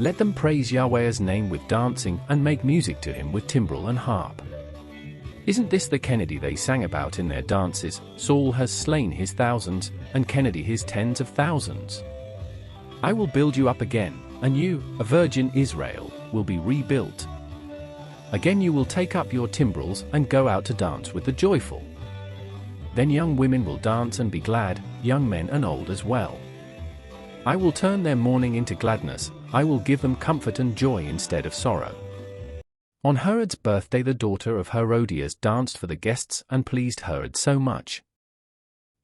Let them praise Yahweh's name with dancing and make music to him with timbrel and harp. Isn't this the Kennedy they sang about in their dances? Saul has slain his thousands, and Kennedy his tens of thousands. I will build you up again, and you, a virgin Israel, will be rebuilt. Again you will take up your timbrels and go out to dance with the joyful. Then young women will dance and be glad, young men and old as well. I will turn their mourning into gladness, I will give them comfort and joy instead of sorrow. On Herod's birthday the daughter of Herodias danced for the guests and pleased Herod so much.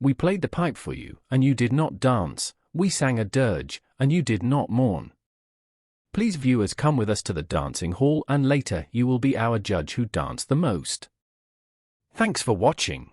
We played the pipe for you, and you did not dance, we sang a dirge, and you did not mourn. Please viewers, come with us to the dancing hall and later you will be our judge who danced the most. Thanks for watching.